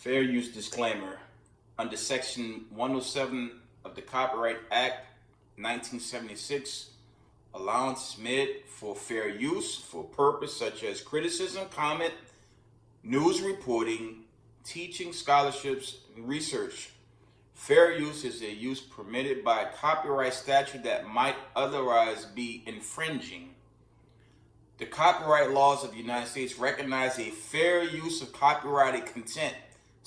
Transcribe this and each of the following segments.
Fair use disclaimer. Under Section 107 of the Copyright Act 1976, allowance is made for fair use for purpose such as criticism, comment, news reporting, teaching, scholarships, and research. Fair use is a use permitted by a copyright statute that might otherwise be infringing. The copyright laws of the United States recognize a fair use of copyrighted content.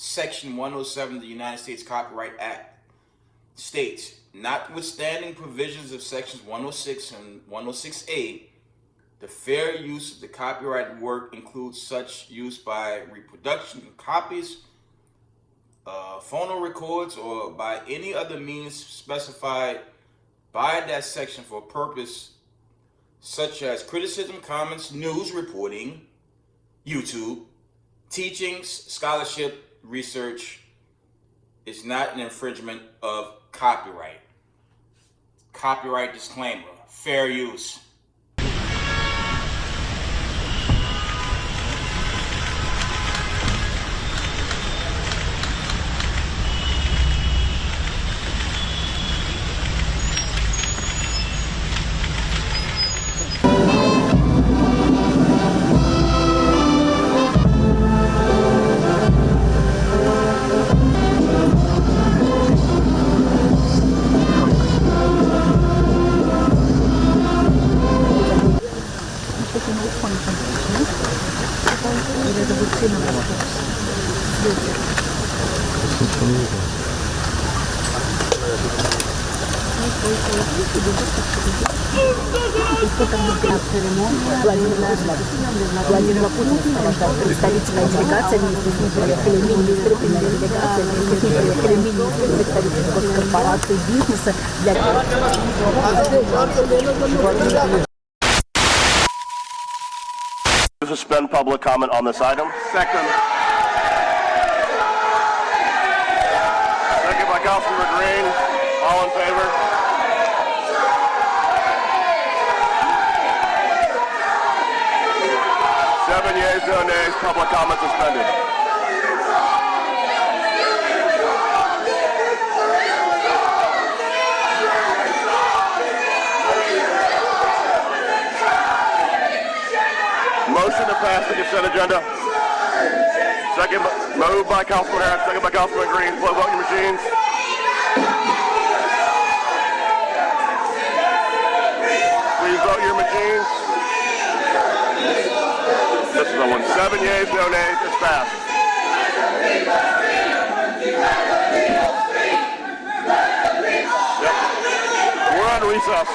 Section 107 of the United States Copyright Act states, notwithstanding provisions of sections 106 and 106A, the fair use of the copyrighted work includes such use by reproduction, copies, phono records, or by any other means specified by that section for a purpose such as criticism, comments, news reporting, YouTube, teachings, scholarship, research, is not an infringement of copyright. Copyright disclaimer, fair use. Владимира Путина сопровождал представительная делегация, министры приехали, министры приняли делегацию, министры приехали, министры, представители госкорпораций, бизнеса. To suspend public comment on this item. Second. Second by Councilmember Green. All in favor? Seven yeas, no nays. Public comment suspended. Motion to pass the consent agenda. Second, moved by Councilman Harris, second by Councilman Green. Please vote your machines. Please vote your machines. This is the one. 7 yeas, no nays. It's passed. Yep. We're on recess.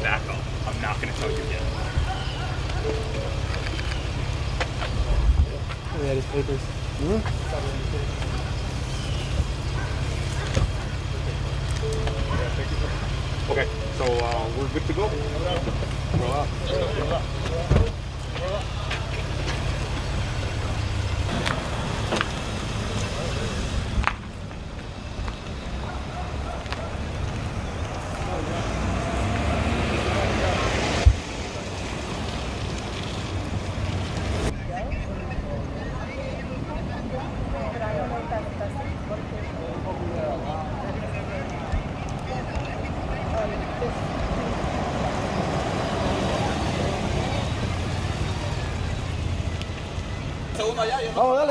Back off. I'm not going to tell you again. We had his papers. Okay, so we're good to go. Roll up. Vamos,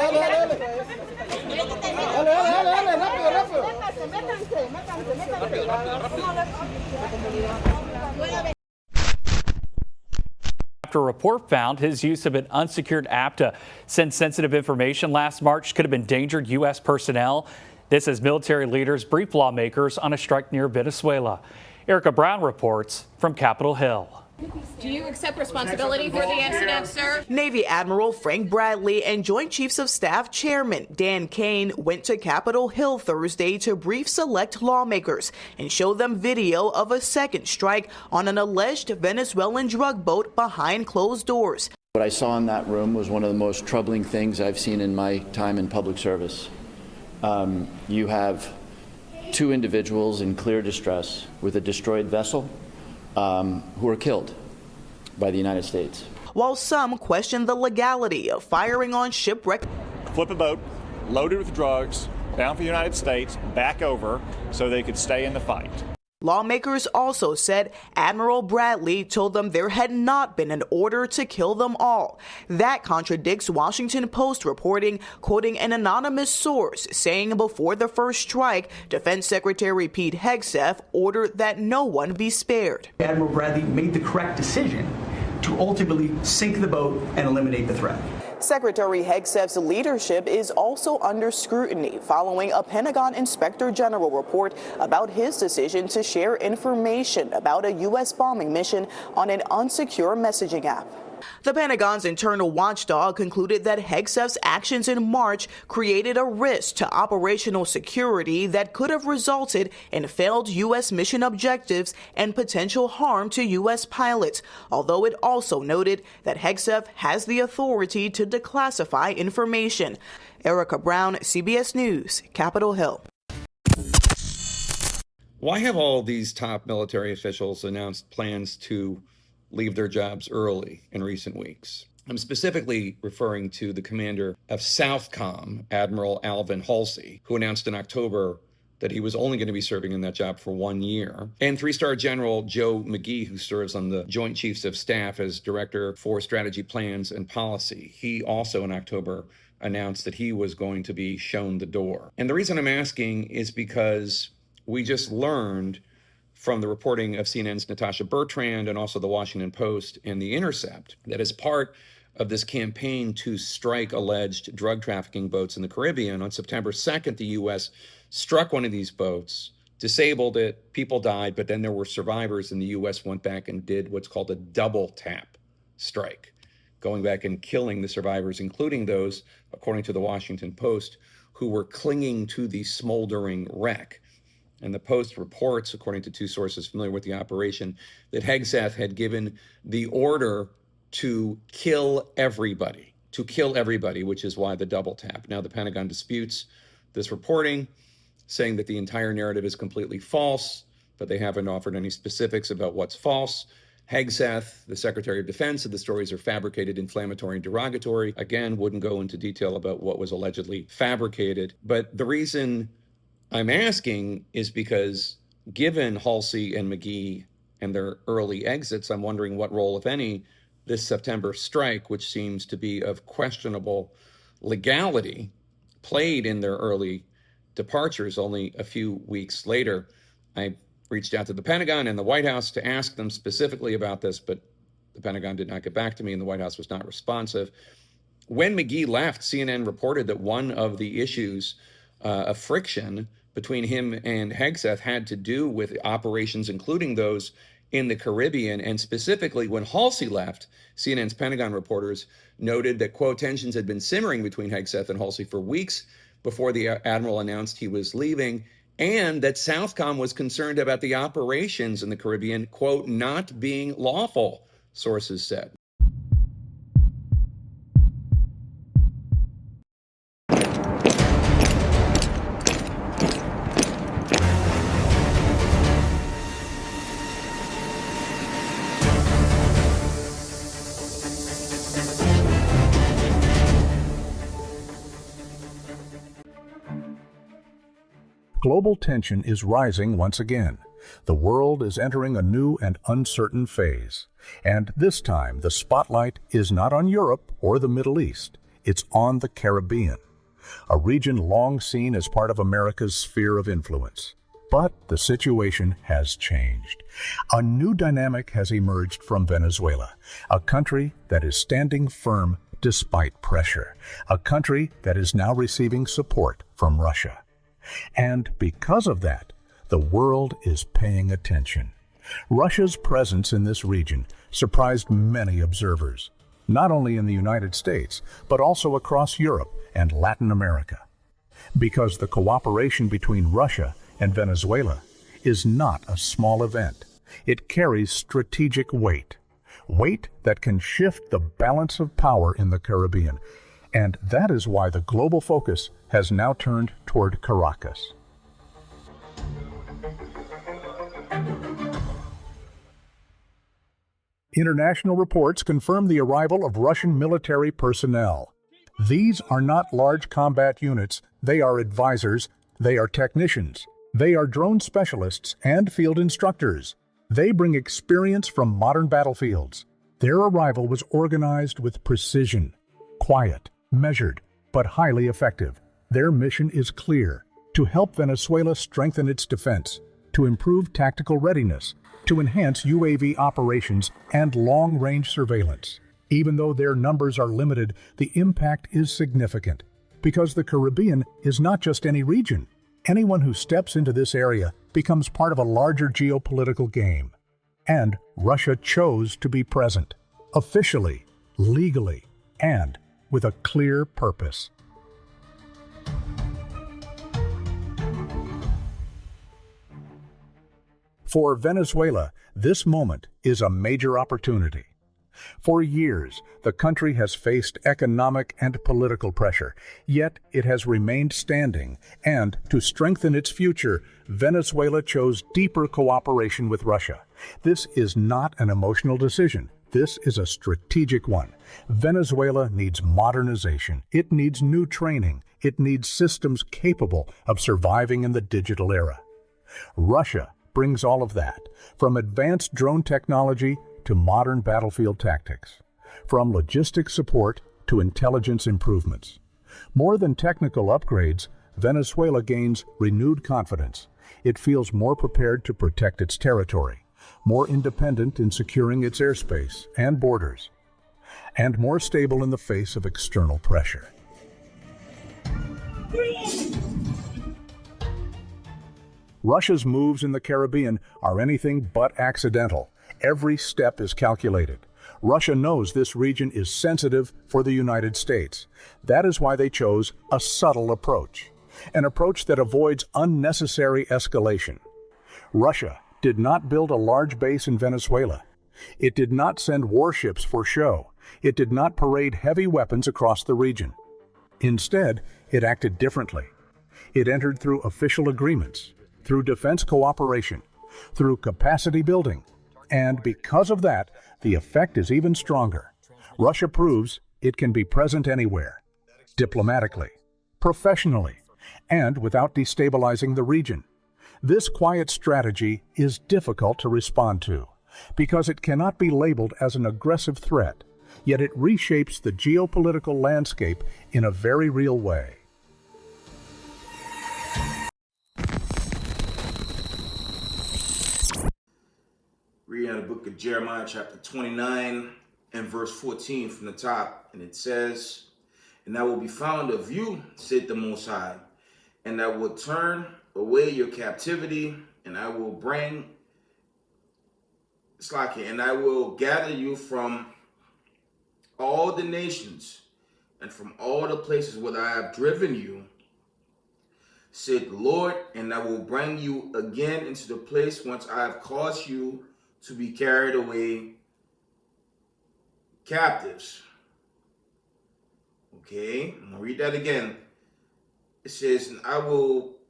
dale, rápido. After a report found his use of an unsecured app to send sensitive information last March could have endangered U.S. personnel. This as military leaders brief lawmakers on a strike near Venezuela. Erica Brown reports from Capitol Hill. Do you accept responsibility for the incident, sir? Navy Admiral Frank Bradley and Joint Chiefs of Staff Chairman Dan Kane went to Capitol Hill Thursday to brief select lawmakers and show them video of a second strike on an alleged Venezuelan drug boat behind closed doors. What I saw in that room was one of the most troubling things I've seen in my time in public service. You have 2 individuals in clear distress with a destroyed vessel who were killed by the United States. While some question the legality of firing on shipwrecked. Flip a boat loaded with drugs bound for the United States back over so they could stay in the fight. Lawmakers also said Admiral Bradley told them there had not been an order to kill them all. That contradicts Washington Post reporting, quoting an anonymous source saying before the first strike, Defense Secretary Pete Hegseth ordered that no one be spared. Admiral Bradley made the correct decision to ultimately sink the boat and eliminate the threat. Secretary Hegseth's leadership is also under scrutiny following a Pentagon Inspector General report about his decision to share information about a U.S. bombing mission on an unsecure messaging app. The Pentagon's internal watchdog concluded that Hegseth's actions in March created a risk to operational security that could have resulted in failed U.S. mission objectives and potential harm to U.S. pilots, although it also noted that Hegseth has the authority to declassify information. Erica Brown, CBS News, Capitol Hill. Why have all these top military officials announced plans to leave their jobs early in recent weeks? I'm specifically referring to the commander of Southcom, Admiral Alvin Halsey, who announced in October that he was only going to be serving in that job for 1 year, and 3-star General Joe McGee, who serves on the Joint Chiefs of Staff as Director for Strategy Plans and Policy. He also in October announced that he was going to be shown the door. And the reason I'm asking is because we just learned from the reporting of CNN's Natasha Bertrand and also the Washington Post and The Intercept that as part of this campaign to strike alleged drug trafficking boats in the Caribbean, on September 2nd, the U.S. struck one of these boats, disabled it, people died, but then there were survivors, and the U.S. went back and did what's called a double tap strike, going back and killing the survivors, including those, according to the Washington Post, who were clinging to the smoldering wreck. And the Post reports, according to 2 sources familiar with the operation, that Hegseth had given the order to kill everybody, which is why the double tap. Now, the Pentagon disputes this reporting, saying that the entire narrative is completely false, but they haven't offered any specifics about what's false. Hegseth, the Secretary of Defense, said the stories are fabricated, inflammatory, and derogatory. Again, wouldn't go into detail about what was allegedly fabricated. But the reason I'm asking is because given Halsey and McGee and their early exits, I'm wondering what role, if any, this September strike, which seems to be of questionable legality, played in their early departures. Only a few weeks later, I reached out to the Pentagon and the White House to ask them specifically about this, but the Pentagon did not get back to me and the White House was not responsive. When McGee left, CNN reported that one of the issues of friction between him and Hegseth had to do with operations, including those in the Caribbean. And specifically, when Halsey left, CNN's Pentagon reporters noted that, quote, tensions had been simmering between Hegseth and Halsey for weeks before the admiral announced he was leaving, and that Southcom was concerned about the operations in the Caribbean, quote, not being lawful, sources said. Global tension is rising once again. The world is entering a new and uncertain phase. And this time, the spotlight is not on Europe or the Middle East. It's on the Caribbean, a region long seen as part of America's sphere of influence. But the situation has changed. A new dynamic has emerged from Venezuela, a country that is standing firm despite pressure, a country that is now receiving support from Russia. And because of that, the world is paying attention. Russia's presence in this region surprised many observers, not only in the United States, but also across Europe and Latin America. Because the cooperation between Russia and Venezuela is not a small event. It carries strategic weight that can shift the balance of power in the Caribbean. And that is why the global focus has now turned toward Caracas. International reports confirm the arrival of Russian military personnel. These are not large combat units, they are advisors, they are technicians, they are drone specialists and field instructors. They bring experience from modern battlefields. Their arrival was organized with precision, quiet, measured, but highly effective. Their mission is clear: to help Venezuela strengthen its defense, to improve tactical readiness, to enhance UAV operations and long-range surveillance. Even though their numbers are limited, the impact is significant, because the Caribbean is not just any region. Anyone who steps into this area becomes part of a larger geopolitical game. And Russia chose to be present, officially, legally, and with a clear purpose. For Venezuela, this moment is a major opportunity. For years, the country has faced economic and political pressure, yet it has remained standing, and to strengthen its future, Venezuela chose deeper cooperation with Russia. This is not an emotional decision. This is a strategic one. Venezuela needs modernization. It needs new training. It needs systems capable of surviving in the digital era. Russia brings all of that, from advanced drone technology to modern battlefield tactics, from logistics support to intelligence improvements. More than technical upgrades, Venezuela gains renewed confidence. It feels more prepared to protect its territory, more independent in securing its airspace and borders, and more stable in the face of external pressure. Russia's moves in the Caribbean are anything but accidental. Every step is calculated. Russia knows this region is sensitive for the United States. That is why they chose a subtle approach, an approach that avoids unnecessary escalation. Russia did not build a large base in Venezuela. It did not send warships for show. It did not parade heavy weapons across the region. Instead, it acted differently. It entered through official agreements, through defense cooperation, through capacity building. And because of that, the effect is even stronger. Russia proves it can be present anywhere, diplomatically, professionally, and without destabilizing the region. This quiet strategy is difficult to respond to, because it cannot be labeled as an aggressive threat, yet it reshapes the geopolitical landscape in a very real way. Reading out the book of Jeremiah, chapter 29 and verse 14 from the top, and it says, "And I will be found of you, said the Most High, and I will turn away your captivity, and I will gather you from all the nations and from all the places where I have driven you, said the Lord, and I will bring you again into the place whence I have caused you to be carried away captives." Okay, I'm gonna read that again. It says, "And I will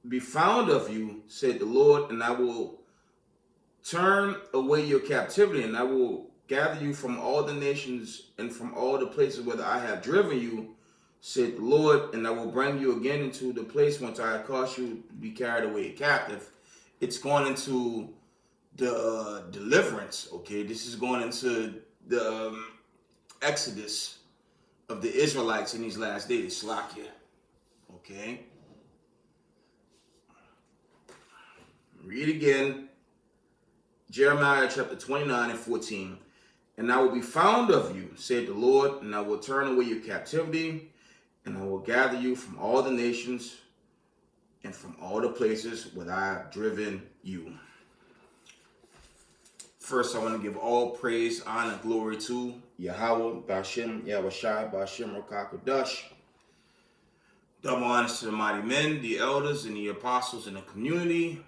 be found of you, said the Lord, and I will turn away your captivity, and I will gather you from all the nations and from all the places where I have driven you, said the Lord, and I will bring you again into the place whence I have caused you to be carried away captive." It's going into the deliverance, okay? This is going into the exodus of the Israelites in these last days, Slakia, okay? Read again, Jeremiah chapter 29 and 14. "And I will be found of you, said the Lord, and I will turn away your captivity, and I will gather you from all the nations and from all the places where I have driven you." First, I want to give all praise, honor, glory to Yahweh, Bashem, Yahushai, Bashem, Rakakodash. Double honors to the mighty men, the elders, and the apostles in the community,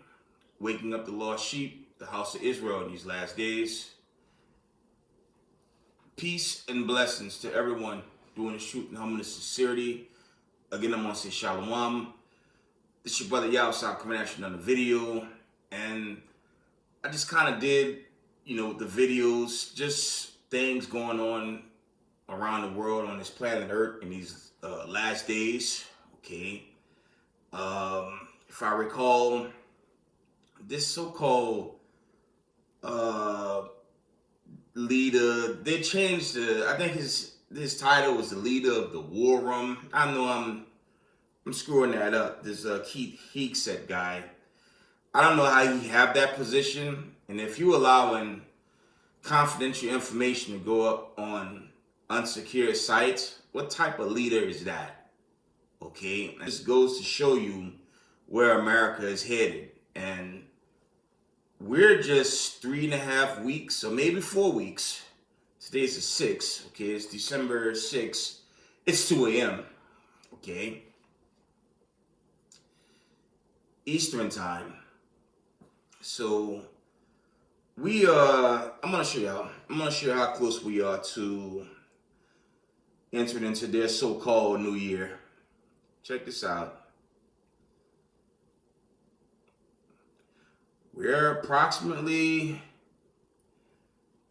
waking up the lost sheep, the house of Israel in these last days. Peace and blessings to everyone doing the truth and humbleness and sincerity. Again, I'm going to say shalom. This is your brother Yahushai coming at you on the video, and I just kind of did the videos, just things going on around the world on this planet Earth in these last days. Okay. If I recall, this so-called leader, they changed I think his title was the leader of the war room. I know I'm screwing that up. This Keith Hegseth guy. I don't know how he have that position, and if you allowing confidential information to go up on unsecured sites, what type of leader is that? Okay, this goes to show you where America is headed, and we're just 3.5 weeks, or maybe 4 weeks. Today's the 6th. Okay, it's December 6th. It's 2 a.m. Okay, Eastern time. So I'm gonna show y'all. I'm gonna show you how close we are to entering into their so-called new year. Check this out. We're approximately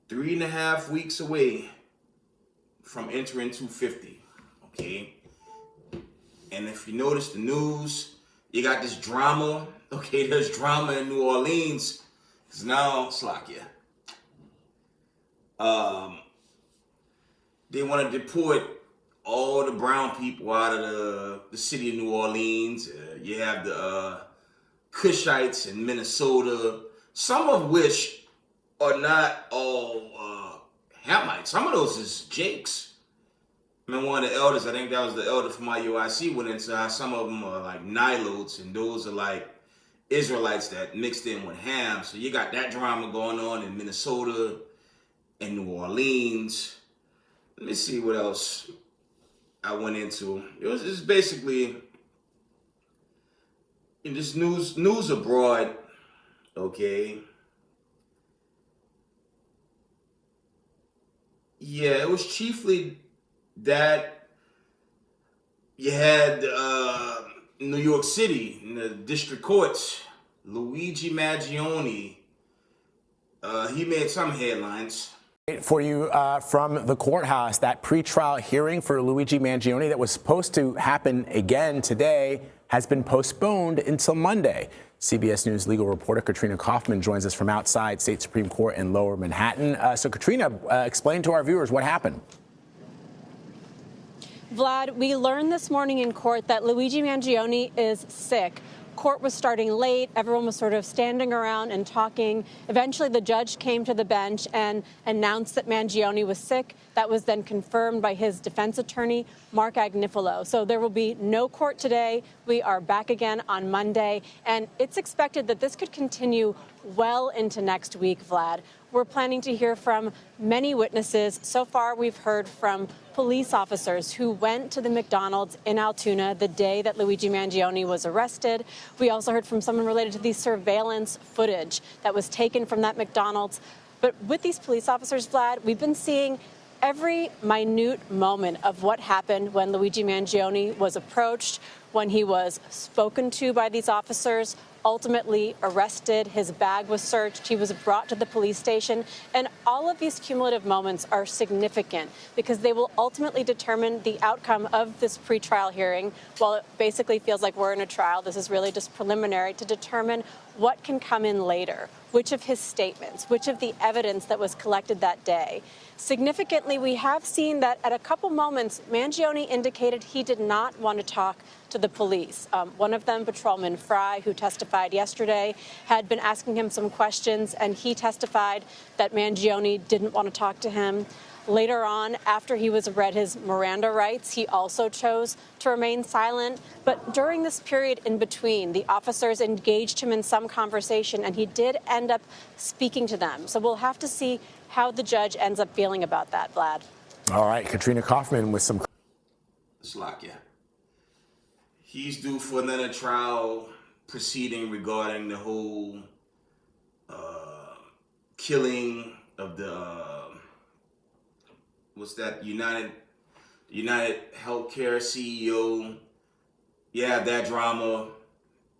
3.5 weeks away from entering 250. Okay. And if you notice the news, you got this drama. Okay, there's drama in New Orleans. Cause now, Slovakia, they want to deport all the brown people out of the city of New Orleans. You have the Cushites in Minnesota, some of which are not all Hamites. Some of those is Jakes. I mean, one of the elders, I think that was the elder from my UIC, went into how some of them are like Nilotes, and those are like Israelites that mixed in with Ham. So you got that drama going on in Minnesota and New Orleans. Let me see what else I went into. It was just basically in this news abroad. Okay. Yeah, it was chiefly that you had New York City, in the district courts, Luigi Mangione. He made some headlines. For you from the courthouse, that pretrial hearing for Luigi Mangione that was supposed to happen again today has been postponed until Monday. CBS News legal reporter Katrina Kaufman joins us from outside State Supreme Court in Lower Manhattan. So, Katrina, explain to our viewers what happened. Vlad, we learned this morning in court that Luigi Mangione is sick. Court was starting late. Everyone was sort of standing around and talking. Eventually, the judge came to the bench and announced that Mangione was sick. That was then confirmed by his defense attorney, Mark Agnifilo. So there will be no court today. We are back again on Monday. And it's expected that this could continue well into next week, Vlad. We're planning to hear from many witnesses. So far, we've heard from police officers who went to the McDonald's in Altoona the day that Luigi Mangione was arrested. We also heard from someone related to the surveillance footage that was taken from that McDonald's. But with these police officers, Vlad, we've been seeing every minute moment of what happened when Luigi Mangione was approached, when he was spoken to by these officers, ultimately arrested, his bag was searched, he was brought to the police station. And all of these cumulative moments are significant because they will ultimately determine the outcome of this pretrial hearing. While it basically feels like we're in a trial, this is really just preliminary to determine what can come in later, which of his statements, which of the evidence that was collected that day. Significantly, we have seen that at a couple moments, Mangione indicated he did not want to talk to the police. One of them, Patrolman Fry, who testified yesterday, had been asking him some questions, and he testified that Mangione didn't want to talk to him. Later on, after he was read his Miranda rights, he also chose to remain silent. But during this period in between, the officers engaged him in some conversation, and he did end up speaking to them. So we'll have to see how the judge ends up feeling about that, Vlad. All right, Katrina Kaufman with some. Slovakia. He's due for another trial proceeding regarding the whole killing of the what's that United Healthcare CEO. Yeah, that drama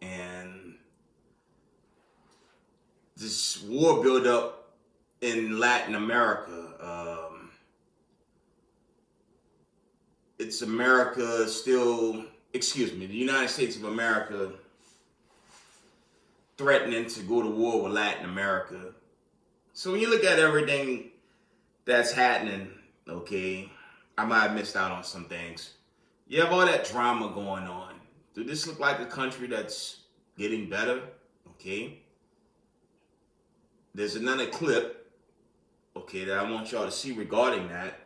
and this war buildup in Latin America. It's America still, the United States of America threatening to go to war with Latin America. So when you look at everything that's happening, okay, I might have missed out on some things. You have all that drama going on. Does this look like a country that's getting better? Okay. There's another clip, okay, that I want y'all to see regarding that.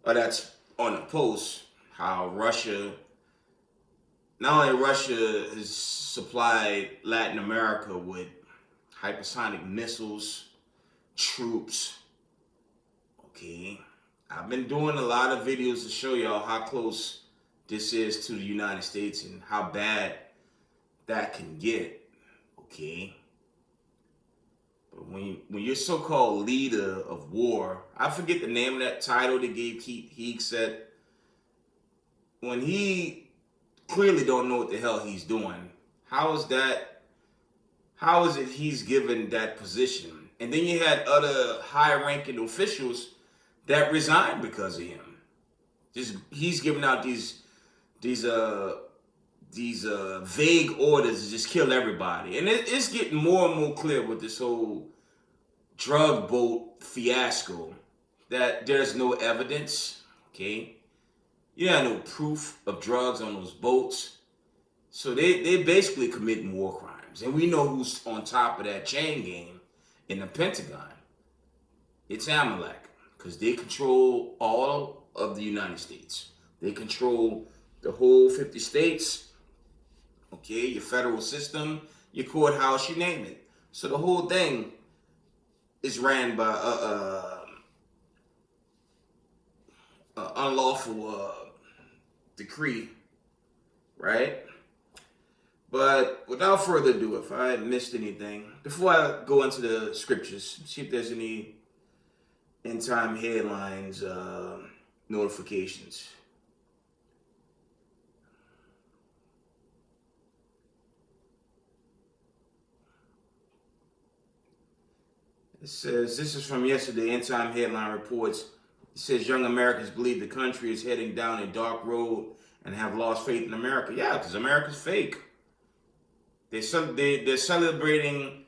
That's on the post, how Russia, not only Russia has supplied Latin America with hypersonic missiles, troops, okay. I've been doing a lot of videos to show y'all how close this is to the United States and how bad that can get, okay. But when you're so-called leader of war, I forget the name of that title they gave Hegseth, when he clearly don't know what the hell he's doing. How is it he's given that position? And then you had other high-ranking officials that resigned because of him. He's giving out these vague orders to just kill everybody. And it's getting more and more clear with this whole drug boat fiasco that there's no evidence, okay? You have no proof of drugs on those boats. So they basically committing war crimes. And we know who's on top of that chain game in the Pentagon. It's Amalek, because they control all of the United States. They control the whole 50 states, okay, your federal system, your courthouse, you name it. So the whole thing is ran by unlawful decree, right? But without further ado, if I missed anything, before I go into the scriptures, see if there's any end time headlines, notifications. It says, this is from yesterday, End Time Headline Reports. It says, young Americans believe the country is heading down a dark road and have lost faith in America. Yeah, because America's fake. They're celebrating,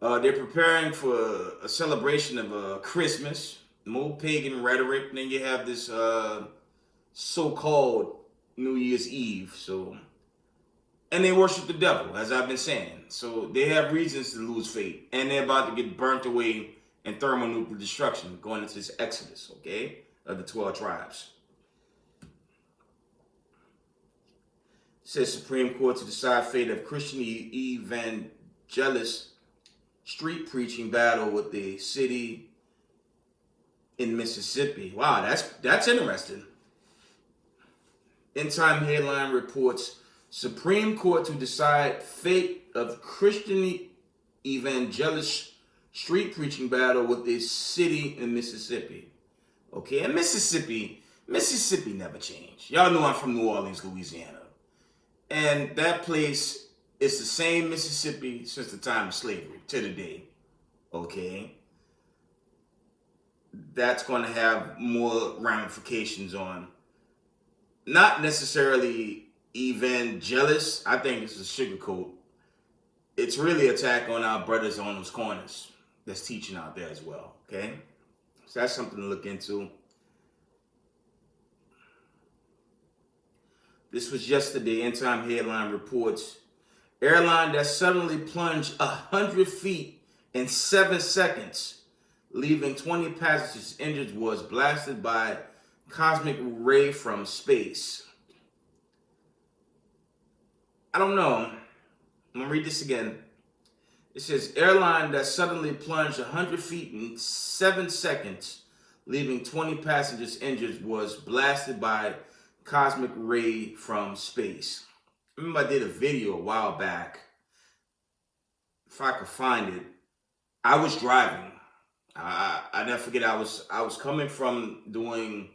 they're preparing for a celebration of Christmas, more pagan rhetoric. And then you have this so-called New Year's Eve. And they worship the devil, as I've been saying. So they have reasons to lose faith. And they're about to get burnt away in thermonuclear destruction, going into this exodus, okay, of the 12 tribes. It says Supreme Court to decide fate of Christian evangelist street preaching battle with the city in Mississippi. Wow, that's interesting. End Time Headline Reports, Supreme Court to decide fate of Christian evangelist street preaching battle with the city in Mississippi. Okay, and Mississippi never changed. Y'all know I'm from New Orleans, Louisiana. And that place is the same Mississippi since the time of slavery to today. Okay? That's going to have more ramifications on not necessarily evangelists. I think it's a sugarcoat. It's really an attack on our brothers on those corners that's teaching out there as well. Okay? So that's something to look into. This was yesterday. End Time Headline Reports. Airline that suddenly plunged 100 feet in 7 seconds, leaving 20 passengers injured, was blasted by cosmic ray from space. I don't know. I'm going to read this again. It says, airline that suddenly plunged 100 feet in 7 seconds, leaving 20 passengers injured, was blasted by cosmic ray from space. I remember I did a video a while back. If I could find it, I was driving. I never forget, I was coming from doing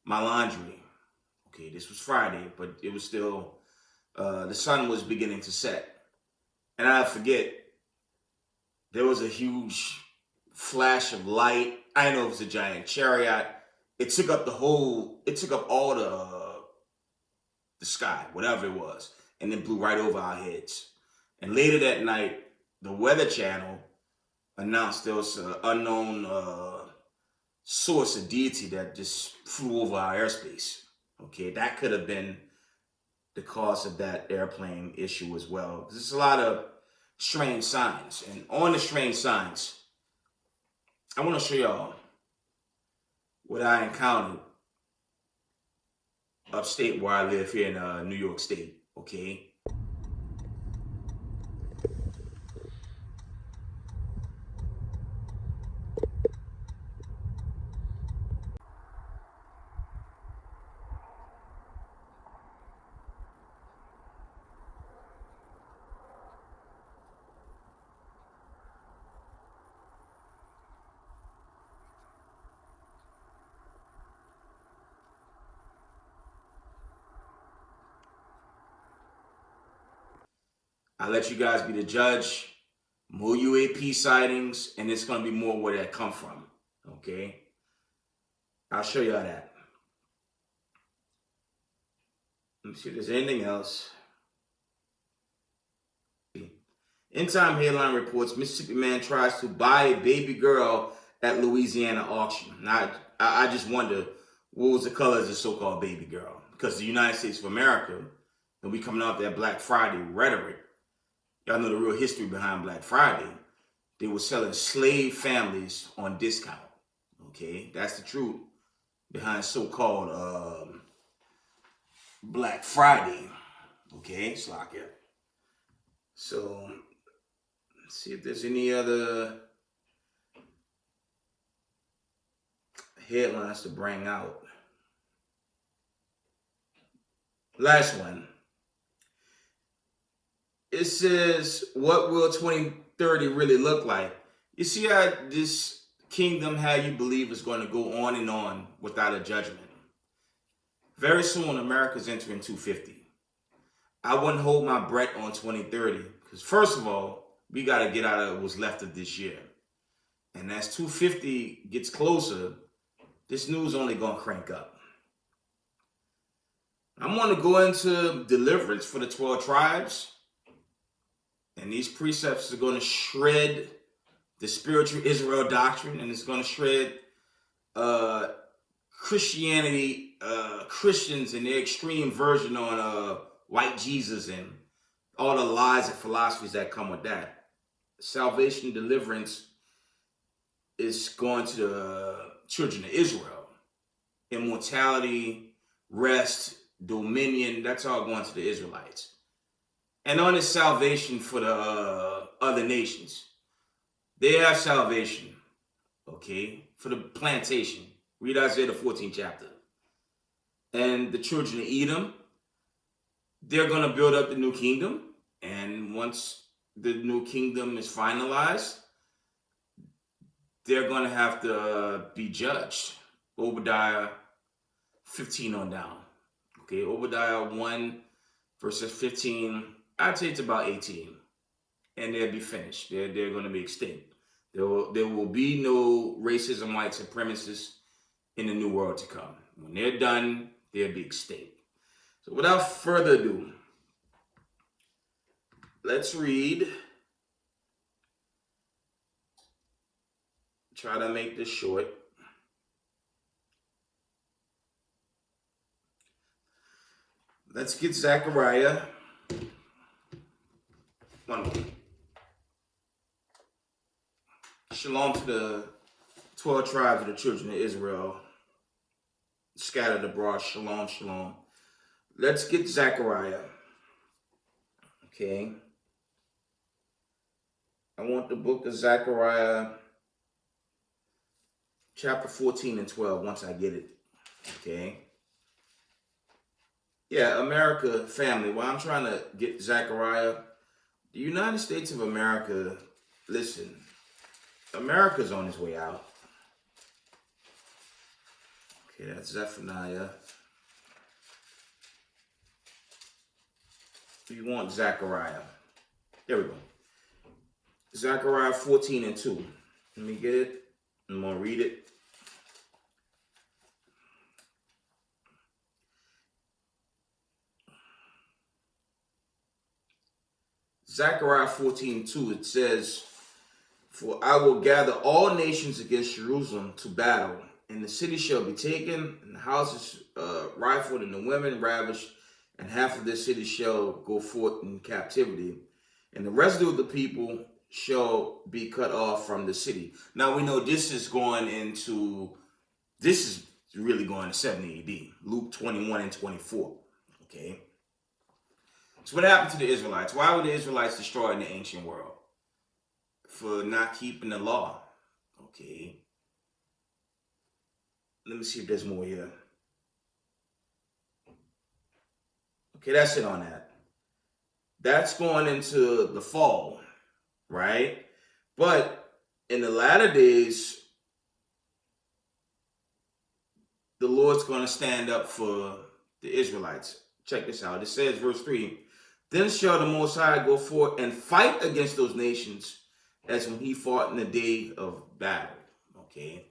my laundry. Okay, this was Friday, but it was still, the sun was beginning to set. And I forget, there was a huge flash of light. I didn't know it was a giant chariot. It took up all the sky, whatever it was, and then blew right over our heads. And later that night, the Weather Channel announced there was an unknown source of deity that just flew over our airspace. Okay, that could have been the cause of that airplane issue as well. There's a lot of strange signs. And on the strange signs, I want to show y'all what I encountered upstate where I live here in New York State, okay? I'll let you guys be the judge. More UAP sightings, and it's going to be more where that come from, okay? I'll show y'all that. Let me see if there's anything else. End Time headline reports, Mississippi man tries to buy a baby girl at Louisiana auction. Now, I just wonder, what was the color of the so-called baby girl? Because the United States of America, and we coming off that Black Friday rhetoric, y'all know the real history behind Black Friday. They were selling slave families on discount. Okay, that's the truth behind so-called Black Friday. Okay, Slakia. So, let's see if there's any other headlines to bring out. Last one. It says, what will 2030 really look like? You see how this kingdom, how you believe is going to go on and on without a judgment. Very soon, America's entering 250. I wouldn't hold my breath on 2030 because, first of all, we got to get out of what's left of this year. And as 250 gets closer, this news only going to crank up. I'm going to go into deliverance for the 12 tribes. And these precepts are going to shred the spiritual Israel doctrine, and it's going to shred Christianity, Christians and their extreme version on white Jesus and all the lies and philosophies that come with that. Salvation, deliverance is going to the children of Israel. Immortality, rest, dominion, that's all going to the Israelites. And on this salvation for the other nations. They have salvation, okay, for the plantation. Read Isaiah the 14th chapter. And the children of Edom, they're going to build up the new kingdom. And once the new kingdom is finalized, they're going to have to be judged. Obadiah 15 on down. Okay, Obadiah 1 verses 15, I'd say it's about 18. And they'll be finished. They're going to be extinct. There will be no racism, white supremacists in the new world to come. When they're done, they'll be extinct. So without further ado, let's read. Try to make this short. Let's get Zechariah. One more. Shalom to the 12 tribes of the children of Israel, scattered abroad. Shalom, shalom. Let's get Zechariah. Okay. I want the book of Zechariah, chapter 14 and 12, once I get it. Okay. Yeah, America family. While I'm trying to get Zechariah, the United States of America, listen, America's on its way out. Okay, that's Zephaniah. You want Zechariah. There we go. Zechariah 14 and 2. Let me get it. I'm going to read it. Zechariah 14:2, it says, "For I will gather all nations against Jerusalem to battle, and the city shall be taken, and the houses rifled, and the women ravished, and half of the city shall go forth in captivity, and the residue of the people shall be cut off from the city." Now we know this is really going to 70 AD, Luke 21 and 24, okay? So what happened to the Israelites? Why were the Israelites destroyed in the ancient world? For not keeping the law. Okay. Let me see if there's more here. Okay, that's it on that. That's going into the fall, right? But in the latter days, the Lord's going to stand up for the Israelites. Check this out. It says, verse 3, "Then shall the Most High go forth and fight against those nations as when he fought in the day of battle." Okay.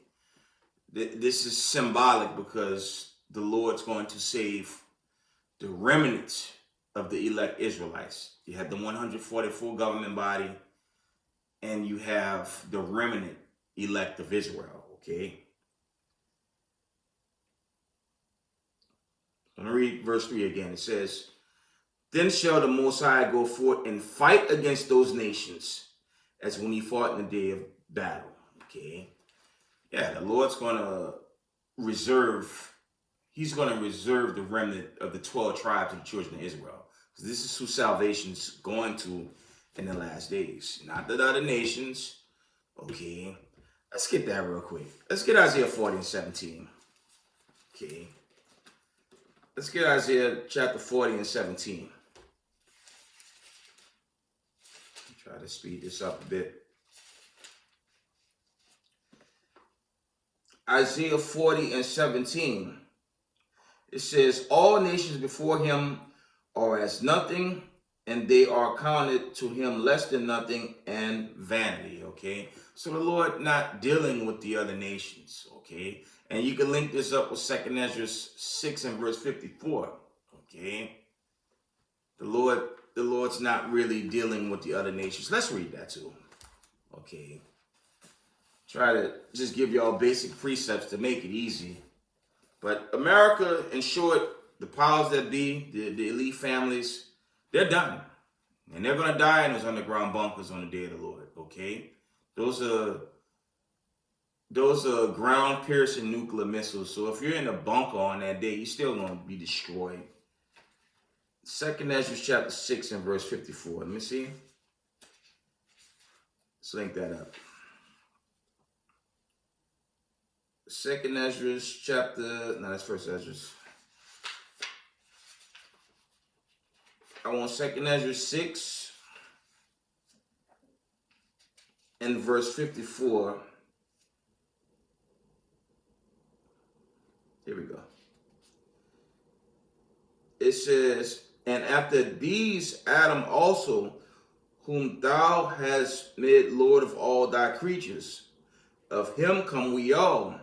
This is symbolic because the Lord's going to save the remnant of the elect Israelites. You have the 144 government body, and you have the remnant elect of Israel. Okay. I'm going to read verse 3 again. It says, "Then shall the Most High go forth and fight against those nations as when he fought in the day of battle." Okay. Yeah, the Lord's going to reserve, he's going to reserve the remnant of the 12 tribes of the children of Israel. This is who salvation's going to in the last days. Not the other nations. Okay. Let's get that real quick. Let's get Isaiah 40 and 17. Okay. Let's get Isaiah chapter 40 and 17. Try to speed this up a bit. Isaiah 40 and 17. It says, "All nations before him are as nothing, and they are counted to him less than nothing and vanity." Okay. So the Lord not dealing with the other nations. Okay. And you can link this up with 2 Ezra 6 and verse 54. Okay. The Lord's not really dealing with the other nations. Let's read that too. Okay. Try to just give y'all basic precepts to make it easy. But America, in short, the powers that be, the elite families, they're done. And they're going to die in those underground bunkers on the day of the Lord. Okay. Those are ground-piercing nuclear missiles. So if you're in a bunker on that day, you're still going to be destroyed. 2 Ezra chapter 6 and verse 54. Let me see. Let's link that up. 2 Ezra chapter, no, that's 1 Ezra. I want 2 Ezra 6 and verse 54. Here we go. It says, "And after these Adam also, whom thou hast made Lord of all thy creatures, of him come we all,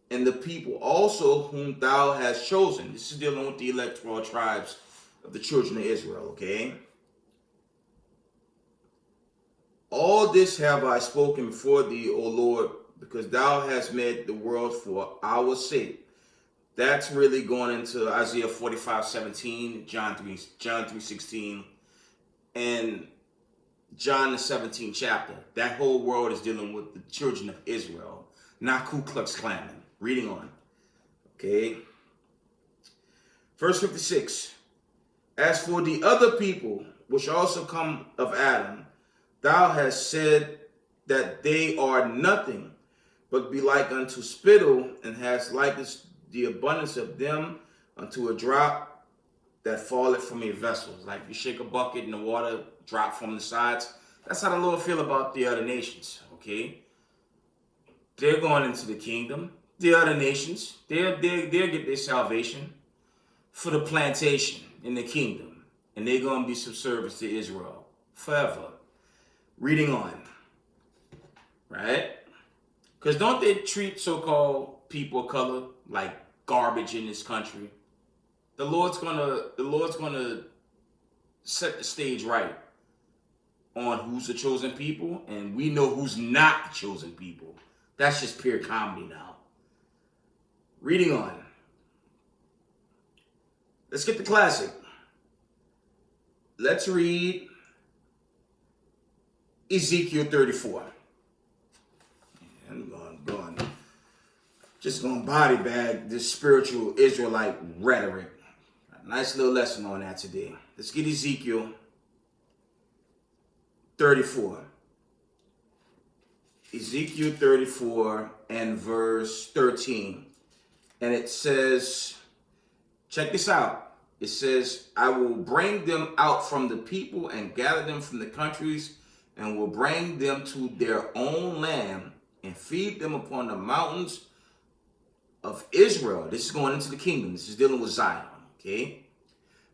and the people also whom thou hast chosen." This is dealing with the electoral tribes of the children of Israel, okay? "All this have I spoken before thee, O Lord, because thou hast made the world for our sake." That's really going into Isaiah 45:17, John 3:16, and John the 17th chapter. That whole world is dealing with the children of Israel, not Ku Klux Klan. Reading on. Okay. Verse 56. "As for the other people, which also come of Adam, thou hast said that they are nothing, but be like unto spittle, and hast likened the abundance of them unto a drop that falleth from a vessel." Like you shake a bucket and the water drop from the sides. That's how the Lord feel about the other nations, okay? They're going into the kingdom. The other nations, they'll get their salvation for the plantation in the kingdom. And they're going to be subservient to Israel forever. Reading on. right? Because don't they treat so-called people of color like garbage in this country? The Lord's gonna set the stage right on who's the chosen people, and we know who's not the chosen people. That's just pure comedy now. Reading on. Let's get the classic. Let's read Ezekiel 34. I'm just going to body bag this spiritual Israelite rhetoric. A nice little lesson on that today. Let's get Ezekiel 34. Ezekiel 34 and verse 13. And it says, check this out. It says, I will bring them out from the people and gather them from the countries and will bring them to their own land and feed them upon the mountains of Israel. This is going into the kingdom. This is dealing with Zion, okay?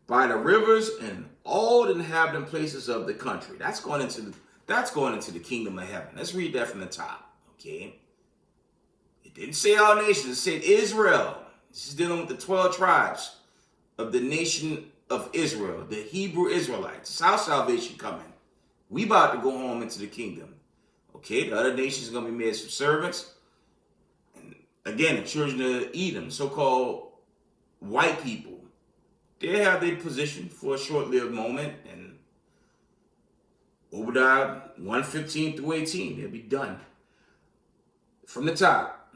By the rivers and all the inhabited places of the country. That's going into the kingdom of heaven. Let's read that from the top, okay? It didn't say all nations. It said Israel. This is dealing with the 12 tribes of the nation of Israel, the Hebrew Israelites. It's how salvation coming. We about to go home into the kingdom. Okay, the other nations are going to be made some servants. And again, the children of Edom, so-called white people, they have their position for a short-lived moment. And Obadiah 1:15 through 18, they'll be done. From the top,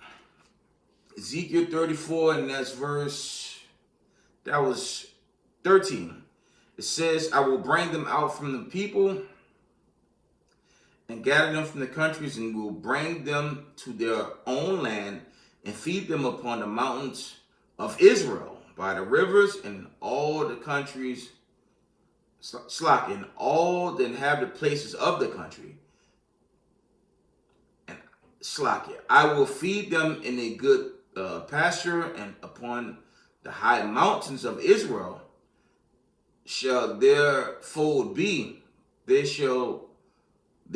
Ezekiel 34, and that's that was 13. It says, I will bring them out from the people and gather them from the countries and will bring them to their own land and feed them upon the mountains of Israel by the rivers and all the countries, in all the inhabited places of the country. And I will feed them in a good pasture, and upon the high mountains of Israel shall their fold be. They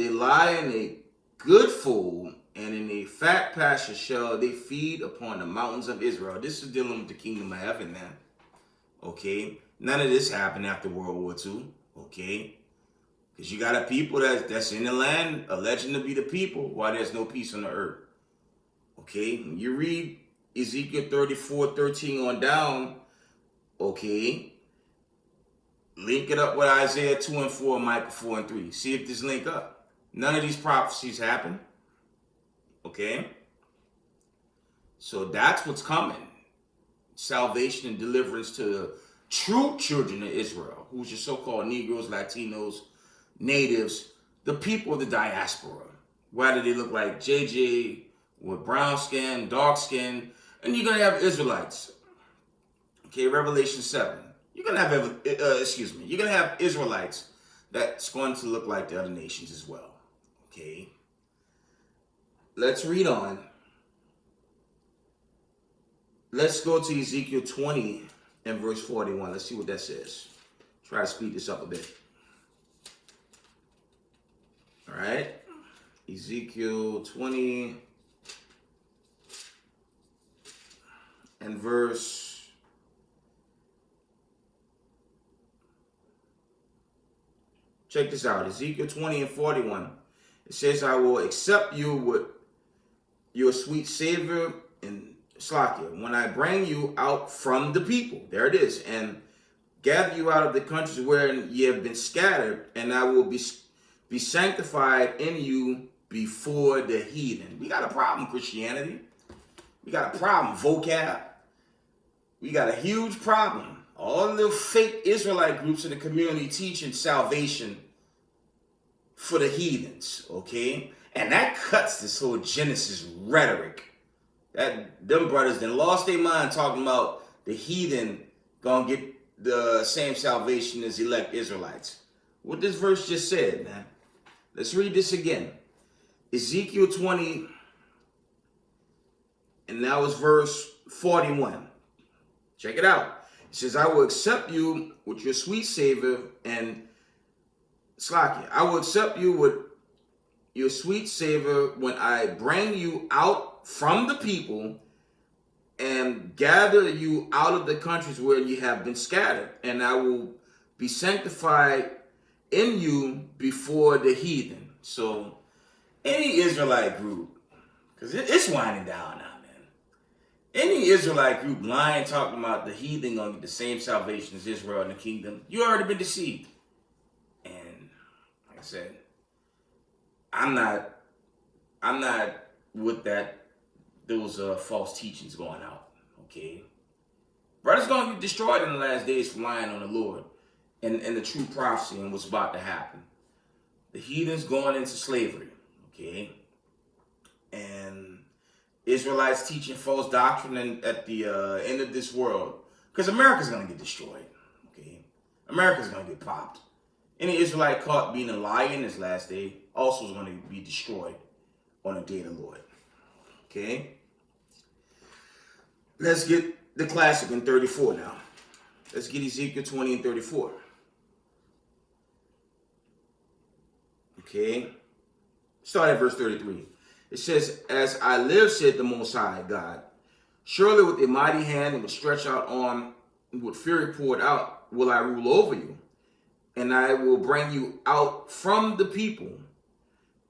lie in a good fold, and in a fat pasture shall they feed upon the mountains of Israel. This is dealing with the kingdom of heaven, man. Okay? None of this happened after World War II. Okay? Because you got a people that's in the land alleging to be the people while there's no peace on the earth. Okay? When you read Ezekiel 34:13 on down, okay, link it up with Isaiah 2 and 4, Micah 4 and 3. See if this link up. None of these prophecies happen. Okay? So that's what's coming. Salvation and deliverance to the true children of Israel, who's your so-called Negroes, Latinos, natives, the people of the diaspora. Whether they look like JJ with brown skin, dark skin, and you're going to have Israelites. Okay, Revelation 7. You're going to have Israelites that's going to look like the other nations as well. Okay. Let's read on. Let's go to Ezekiel 20 and verse 41. Let's see what that says. Try to speed this up a bit. All right. Ezekiel 20 and verse 41. Check this out. Ezekiel 20 and 41. It says, I will accept you with your sweet savor and Slakia, when I bring you out from the people. There it is. And gather you out of the countries wherein ye have been scattered, and I will be sanctified in you before the heathen. We got a problem, Christianity. We got a problem, vocab. We got a huge problem. All the fake Israelite groups in the community teaching salvation for the heathens, okay? And that cuts this whole Genesis rhetoric. Them brothers then lost their mind talking about the heathen gonna get the same salvation as elect Israelites. What this verse just said, man. Let's read this again. Ezekiel 20, and that was verse 41. Check it out. It says, I will accept you with your sweet savor and Slakia. I will accept you with your sweet savor when I bring you out from the people and gather you out of the countries where you have been scattered, and I will be sanctified in you before the heathen. So any Israelite group, because it's winding down now, man. Any Israelite group lying, talking about the heathen gonna get the same salvation as Israel in the kingdom, you already been deceived. And like I said, I'm not with those false teachings going out. Okay, brothers gonna get destroyed in the last days for lying on the Lord and the true prophecy and what's about to happen. The heathens going into slavery. Okay, and Israelites teaching false doctrine at the end of this world, because America's gonna get destroyed. Okay, America's gonna get popped. Any Israelite caught being a liar in this last day also is going to be destroyed on the day of the Lord. Okay? Let's get the classic in 34 now. Let's get Ezekiel 20 and 34. Okay? Start at verse 33. It says, as I live, said the Most High God, surely with a mighty hand and with stretched out arm and with fury poured out will I rule over you. And I will bring you out from the people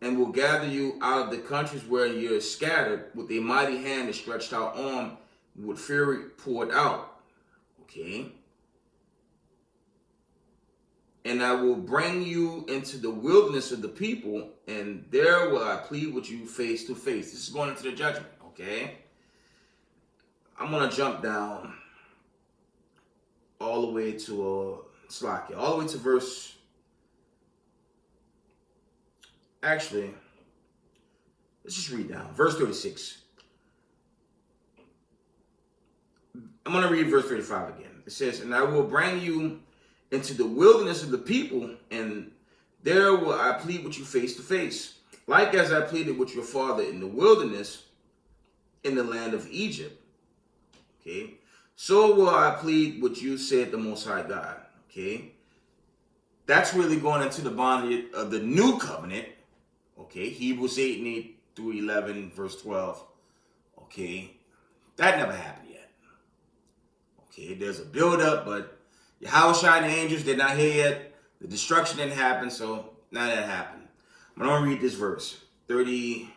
and will gather you out of the countries where you're scattered with a mighty hand and stretched out arm with fury poured out. Okay. And I will bring you into the wilderness of the people, and there will I plead with you face to face. This is going into the judgment. Okay. I'm going to jump down all the way to all the way to verse, actually, let's just read down. Verse 36. I'm going to read verse 35 again. It says, and I will bring you into the wilderness of the people, and there will I plead with you face to face, like as I pleaded with your father in the wilderness in the land of Egypt. Okay. So will I plead with you, said the Most High God. Okay, that's really going into the bondage of the new covenant. Okay, Hebrews 8 and 8 through 11, verse 12. Okay, that never happened yet. Okay, there's a build-up, but Yahushua and the angels did not hear yet. The destruction didn't happen, so now that happened. I'm going to read this verse, 38.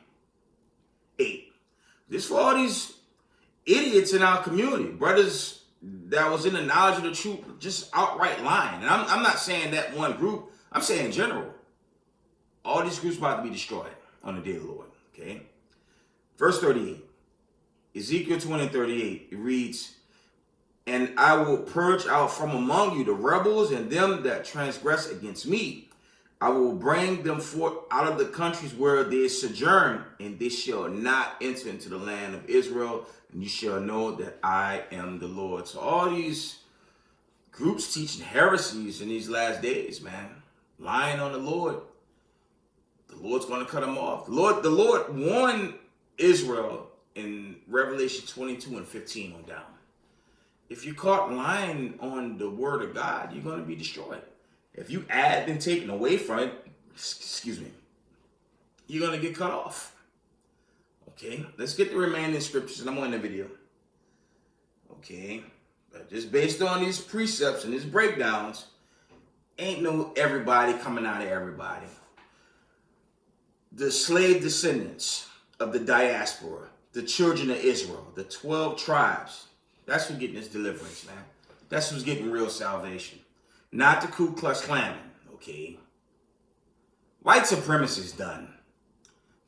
This for all these idiots in our community, brothers that was in the knowledge of the truth, just outright lying. And I'm not saying that one group, I'm saying in general. All these groups about to be destroyed on the day of the Lord. Okay? Verse 38. Ezekiel 20 and 38. It reads, and I will purge out from among you the rebels and them that transgress against me. I will bring them forth out of the countries where they sojourn, and they shall not enter into the land of Israel, and you shall know that I am the Lord. So all these groups teaching heresies in these last days, man, lying on the Lord Lord's going to cut them off. The Lord warned Israel in Revelation 22 and 15 on down. If you're caught lying on the word of God, you're going to be destroyed. If you add and taken away from it, you're going to get cut off. Okay, let's get the remaining scriptures, and I'm on the video. Okay, but just based on these precepts and these breakdowns, ain't no everybody coming out of everybody. The slave descendants of the diaspora, the children of Israel, the 12 tribes, that's who's getting this deliverance, man. That's who's getting real salvation. Not the Ku Klux Klan, okay? White supremacists done.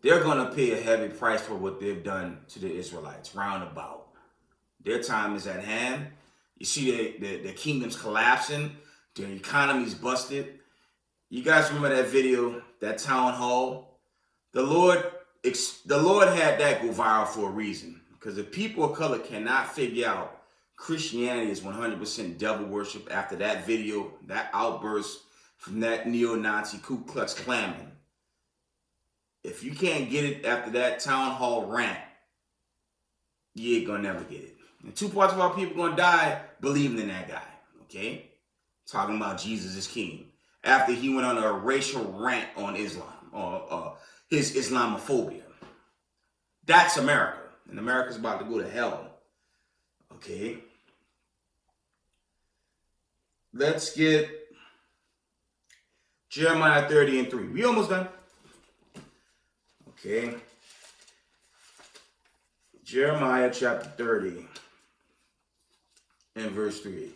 They're going to pay a heavy price for what they've done to the Israelites, roundabout. Their time is at hand. You see the kingdom's collapsing. Their economy's busted. You guys remember that video, that town hall? The Lord had that go viral for a reason. Because if people of color cannot figure out Christianity is 100% devil worship after that video, that outburst from that neo-Nazi Ku Klux Klanman, if you can't get it after that town hall rant, you ain't gonna never get it. And 2 parts of our people gonna die believing in that guy, okay? Talking about Jesus is king. After he went on a racial rant on Islam, or his Islamophobia. That's America. And America's about to go to hell. Okay. Let's get Jeremiah 30:3. We almost done. Okay. Jeremiah chapter 30 and verse 3.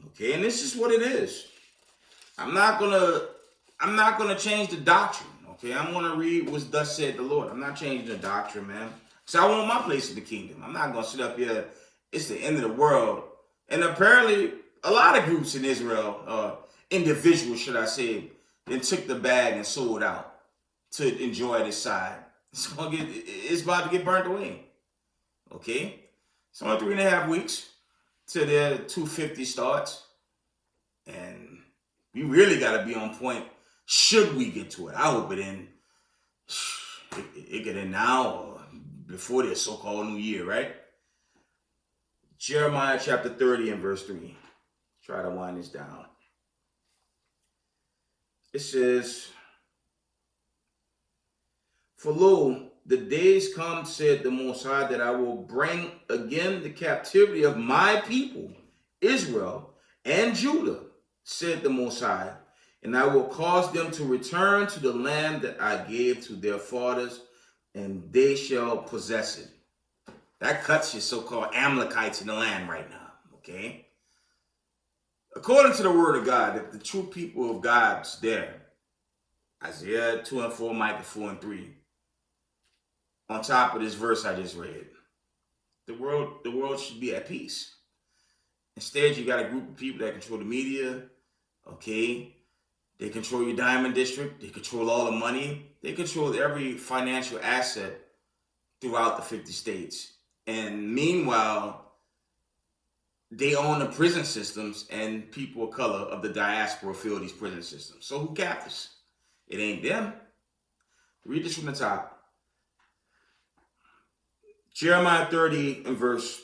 Okay, and this is what it is. I'm not gonna change the doctrine. Okay, I'm gonna read what's thus said the Lord. I'm not changing the doctrine, man. So I want my place in the kingdom. I'm not gonna sit up here. It's the end of the world. And apparently, a lot of groups in Israel, individuals, should I say, then took the bag and sold out to enjoy this side. It's about to get burnt away. Okay, it's only 3.5 weeks till the 250 starts, and we really got to be on point. Should we get to it? I hope it in. It get in now or before this so-called new year, right? Jeremiah chapter 30 and verse 3. Try to wind this down. It says, "For lo, the days come, said the Most High, that I will bring again the captivity of my people, Israel and Judah, said the Most High, and I will cause them to return to the land that I gave to their fathers, and they shall possess it." That cuts your so-called Amalekites in the land right now, okay? According to the word of God, if the true people of God's there, Isaiah 2:4, Micah 4:3, on top of this verse I just read, the world should be at peace. Instead, you got a group of people that control the media, okay? They control your diamond district. They control all the money. They control every financial asset throughout the 50 states. And meanwhile, they own the prison systems, and people of color of the diaspora fill these prison systems. So who captures? It ain't them. Read this from the top. Jeremiah 30 and verse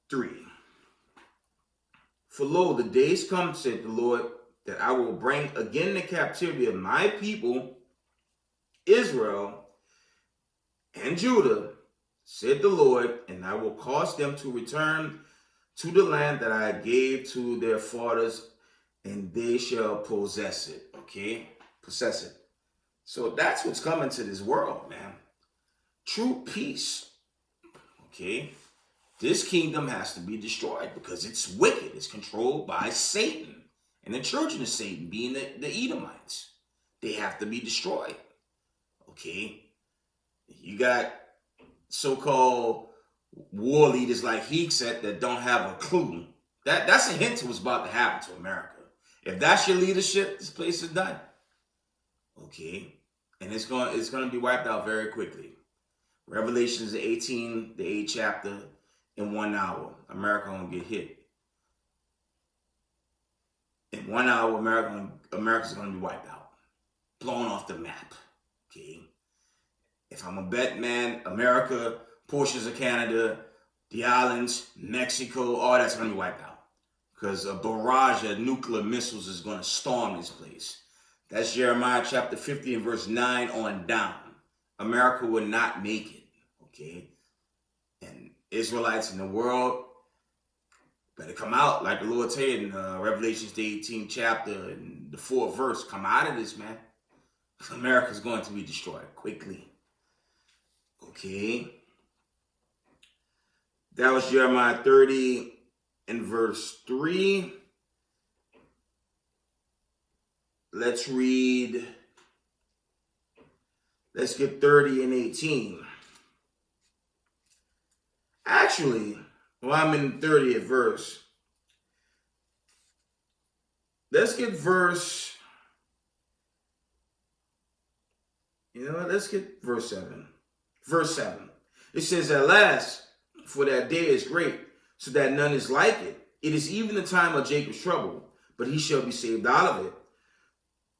3. "For lo, the days come, said the Lord, that I will bring again the captivity of my people, Israel and Judah, said the Lord, and I will cause them to return to the land that I gave to their fathers, and they shall possess it." Okay? Possess it. So that's what's coming to this world, man. True peace. Okay? This kingdom has to be destroyed because it's wicked. It's controlled by Satan and the children of Satan, being the Edomites. They have to be destroyed. Okay? You got so-called war leaders like Hegseth that don't have a clue. That's a hint to what's about to happen to America. If that's your leadership, this place is done. Okay? And it's going to be wiped out very quickly. Revelation 18, the 8th chapter, in 1 hour, America gonna get hit. In 1 hour, America's gonna be wiped out, blown off the map. Okay. If I'm a bet, man, America, portions of Canada, the islands, Mexico, all that's gonna be wiped out because a barrage of nuclear missiles is gonna storm this place. That's Jeremiah chapter 50 and verse 9 on down. America will not make it. Okay. And Israelites in the world better come out, like the Lord said in Revelation the 18th chapter and the 4th verse. Come out of this, man. America's going to be destroyed quickly. Okay. That was Jeremiah 30 and verse 3. Let's get 30 and 18. Actually, I'm in the 30th verse. Let's get verse 7. Verse 7. It says, "At last, for that day is great, so that none is like it. It is even the time of Jacob's trouble, but he shall be saved out of it.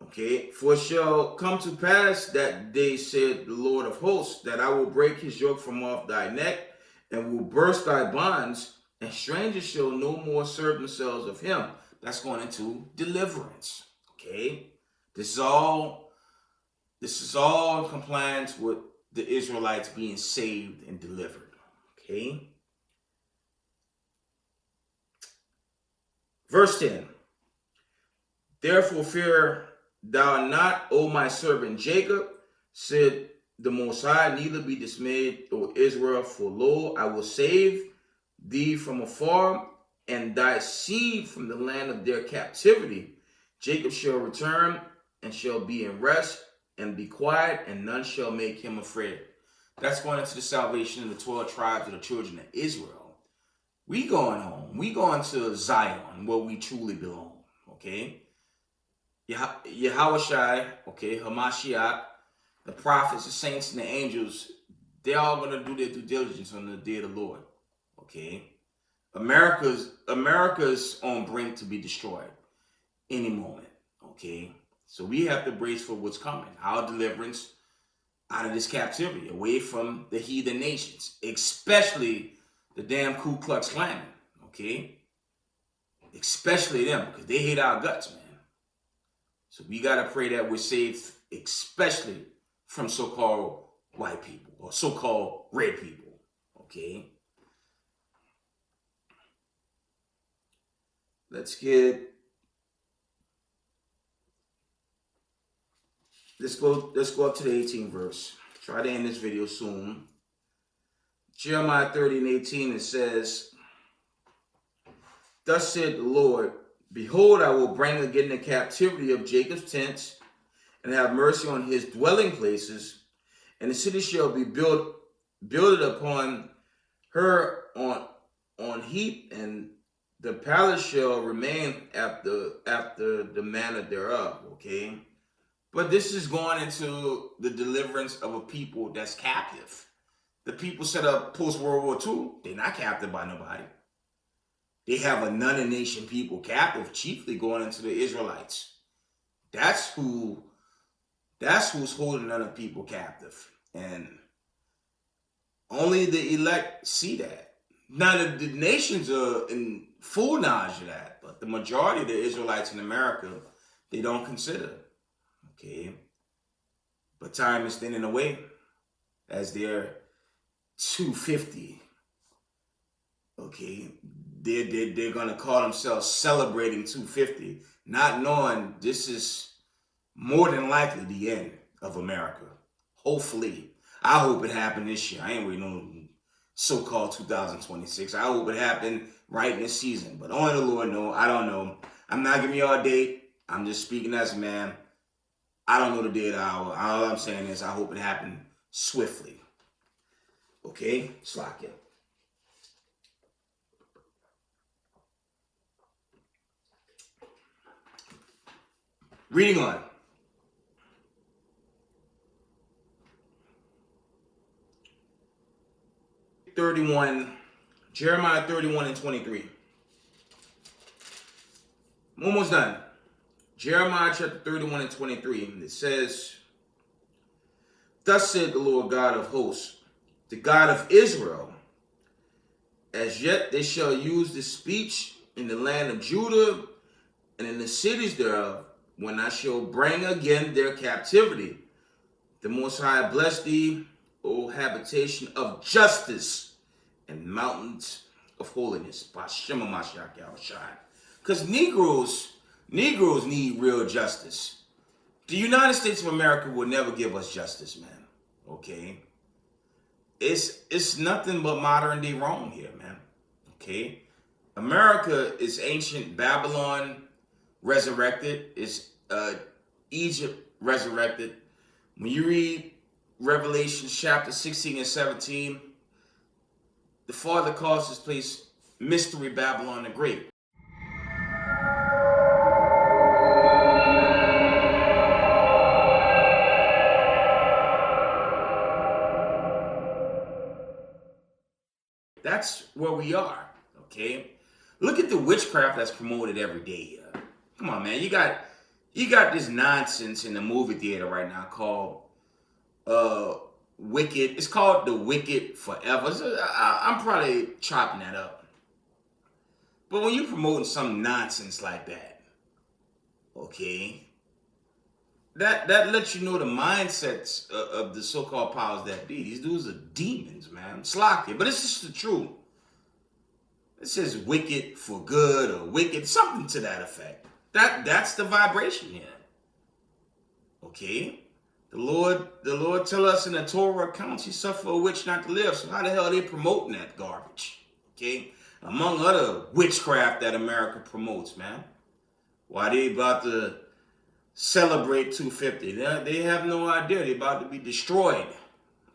Okay, for it shall come to pass that day, said the Lord of hosts, that I will break his yoke from off thy neck, and will burst thy bonds, and strangers shall no more serve themselves of him." That's going into deliverance. Okay, This is all in compliance with the Israelites being saved and delivered. Okay. Verse 10. Therefore fear thou not, O my servant Jacob, said the Most High, neither be dismayed, O Israel, for lo, I will save thee from afar, and thy seed from the land of their captivity. Jacob shall return, and shall be in rest, and be quiet, and none shall make him afraid. That's going into the salvation of the 12 tribes of the children of Israel. We going home. We going to Zion, where we truly belong. Okay? Yahushai, okay, Hamashiach, the prophets, the saints, and the angels, they're all going to do their due diligence on the day of the Lord. Okay? America's on brink to be destroyed any moment. Okay? So we have to brace for what's coming. Our deliverance out of this captivity, away from the heathen nations, especially the damn Ku Klux Klan. Okay? Especially them, because they hate our guts, man. So we got to pray that we're safe, especially from so-called white people or so-called red people. Okay? Let's go up to the 18th verse. Try to end this video soon. Jeremiah 30:18, it says, thus said the Lord, behold, I will bring again the captivity of Jacob's tents, and have mercy on his dwelling places, and the city shall be builded upon her on heap, and the palace shall remain after the manner thereof. Okay? But this is going into the deliverance of a people that's captive. The people set up post-World War II, they're not captive by nobody. They have a none-nation people captive, chiefly going into the Israelites. That's who's holding other people captive. And only the elect see that. Now, the nations are in full knowledge of that, but the majority of the Israelites in America, they don't consider. Okay? But time is thinning away as they're 250. Okay? They're going to call themselves celebrating 250, not knowing this is more than likely the end of America. Hopefully. I hope it happened this year. I ain't waiting on so-called 2026. I hope it happened right in this season. But only the Lord knows. I don't know. I'm not giving y'all a date. I'm just speaking as a man. I don't know the day or the hour. All I'm saying is I hope it happened swiftly. Okay? Slack it. Reading on. Jeremiah 31:23. I'm almost done. Jeremiah chapter 31:23. It says, thus said the Lord God of hosts, the God of Israel, as yet they shall use this speech in the land of Judah and in the cities thereof, when I shall bring again their captivity. The Most High bless thee, O habitation of justice and mountains of holiness. Because Negroes need real justice. The United States of America will never give us justice, man. Okay? It's nothing but modern day Rome here, man. Okay? America is ancient Babylon resurrected. It's Egypt resurrected. When you read Revelation chapter 16 and 17, the Father calls this place Mystery Babylon the Great. That's where we are, okay? Look at the witchcraft that's promoted every day here. Come on, man. You got this nonsense in the movie theater right now called Wicked. It's called The Wicked Forever. I'm probably chopping that up. But when you're promoting some nonsense like that, okay, that lets you know the mindsets of the so-called powers that be. These dudes are demons, man. Slocky, but it's just the truth. It says wicked for good or wicked, something to that effect. That's the vibration here. Okay? The Lord tell us in the Torah accounts he suffer a witch not to live. So how the hell are they promoting that garbage? Okay? Among other witchcraft that America promotes, man. Why they about to celebrate 250? They have no idea. They're about to be destroyed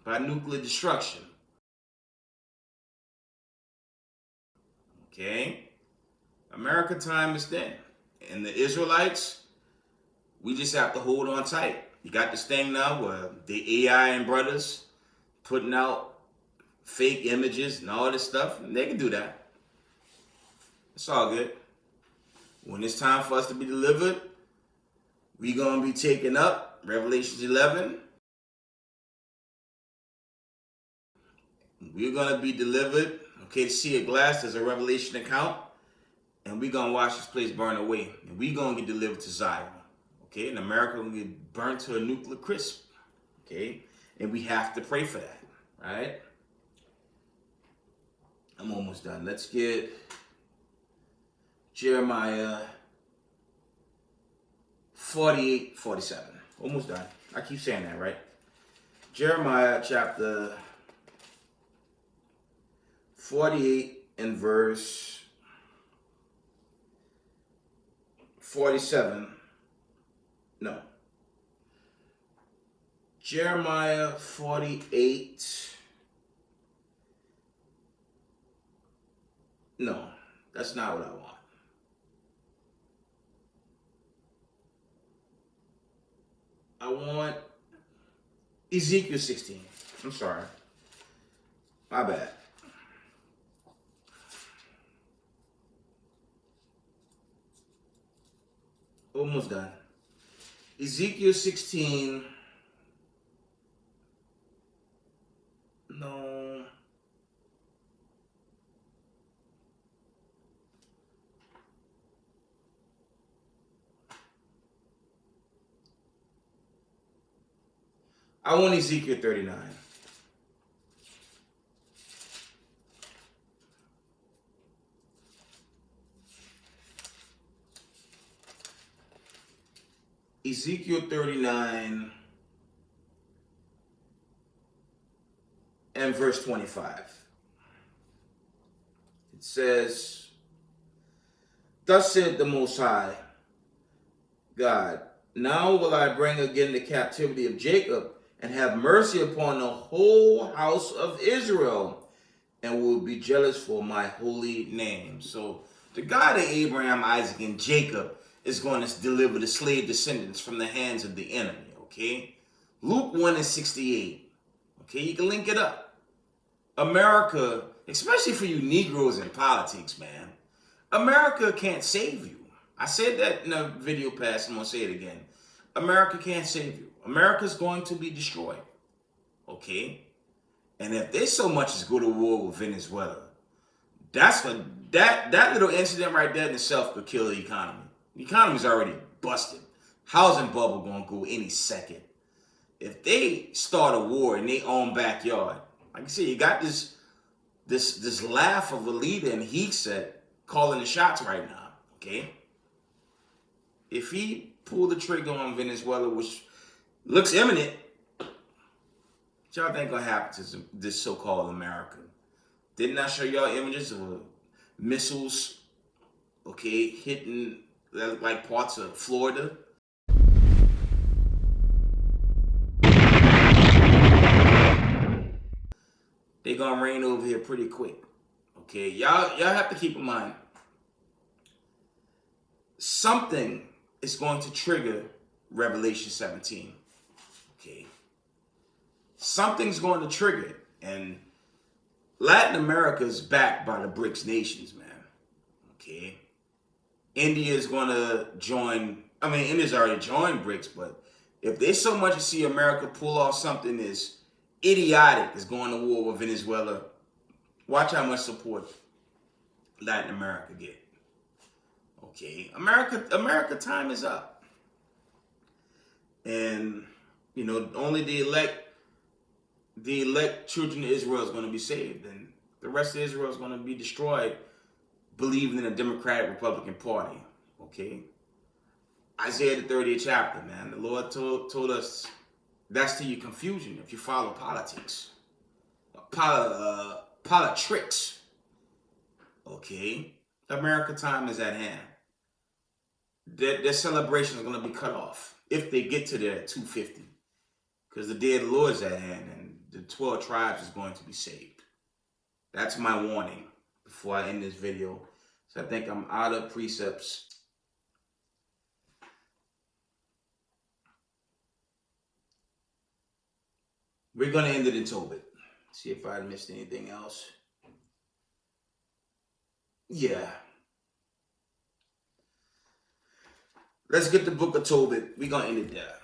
by nuclear destruction. Okay? America time is then. And the Israelites, we just have to hold on tight. You got this thing now where the AI and brothers putting out fake images and all this stuff. And they can do that. It's all good. When it's time for us to be delivered, we're going to be taken up. Revelation 11. We're going to be delivered. Okay, to see a glass, there's a Revelation account. And we're going to watch this place burn away. And we're going to get delivered to Zion. Okay, and America will get burnt to a nuclear crisp. Okay, and we have to pray for that. All right? I'm almost done. Let's get Jeremiah 48:47. Almost done. I keep saying that, right? Jeremiah chapter 48 and verse 47. No. Jeremiah 48. No, that's not what I want. I want Ezekiel 16. I'm sorry. My bad. Almost done. Ezekiel 16. No. I want Ezekiel 39. Ezekiel 39 and verse 25. It says, "Thus said the Most High God, now will I bring again the captivity of Jacob and have mercy upon the whole house of Israel, and will be jealous for my holy name." So the God of Abraham, Isaac, and Jacob is going to deliver the slave descendants from the hands of the enemy, okay? Luke 1 and 68. Okay, you can link it up. America, especially for you Negroes in politics, man, America can't save you. I said that in a video past, I'm going to say it again. America can't save you. America's going to be destroyed, okay? And if they so much as go to war with Venezuela, that little incident right there in itself could kill the economy. The economy's already busted. Housing bubble gonna go any second. If they start a war in their own backyard, like I said, you got this laugh of a leader in Heekset calling the shots right now, okay? If he pulled the trigger on Venezuela, which looks imminent, what y'all think gonna happen to this so-called America? Didn't I show y'all images of missiles, okay, hitting like parts of Florida? They gonna rain over here pretty quick, okay? Y'all have to keep in mind, something is going to trigger Revelation 17, okay? Something's going to trigger it, and Latin America is backed by the BRICS nations, man, okay? India is going to join, India's already joined BRICS, but if they so much as see America pull off something as idiotic as going to war with Venezuela, watch how much support Latin America get. Okay, America time is up. And, you know, only the elect children of Israel is going to be saved. And the rest of Israel is going to be destroyed, believing in a Democratic Republican Party. Okay? Isaiah the 30th chapter, man. The Lord told us that's to your confusion if you follow politics. Politics. Okay? America time is at hand. Their celebration is going to be cut off if they get to their 250. Because the day of the Lord is at hand and the 12 tribes is going to be saved. That's my warning before I end this video. So I think I'm out of precepts. We're going to end it in Tobit. See if I missed anything else. Yeah. Let's get the book of Tobit. We're going to end it there.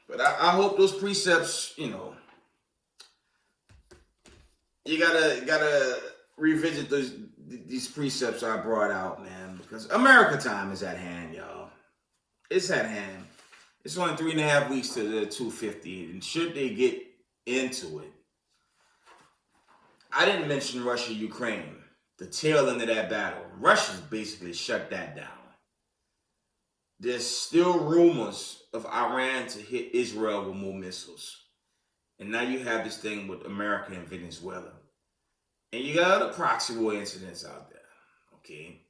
But I hope those precepts, you know, you gotta revisit these precepts I brought out, man, because America time is at hand, y'all. It's at hand. It's only 3.5 weeks to the 250, and should they get into it, I didn't mention Russia, Ukraine, the tail end of that battle. Russia's basically shut that down. There's still rumors of Iran to hit Israel with more missiles. And now you have this thing with America and Venezuela. And you got other proxy war incidents out there. Okay?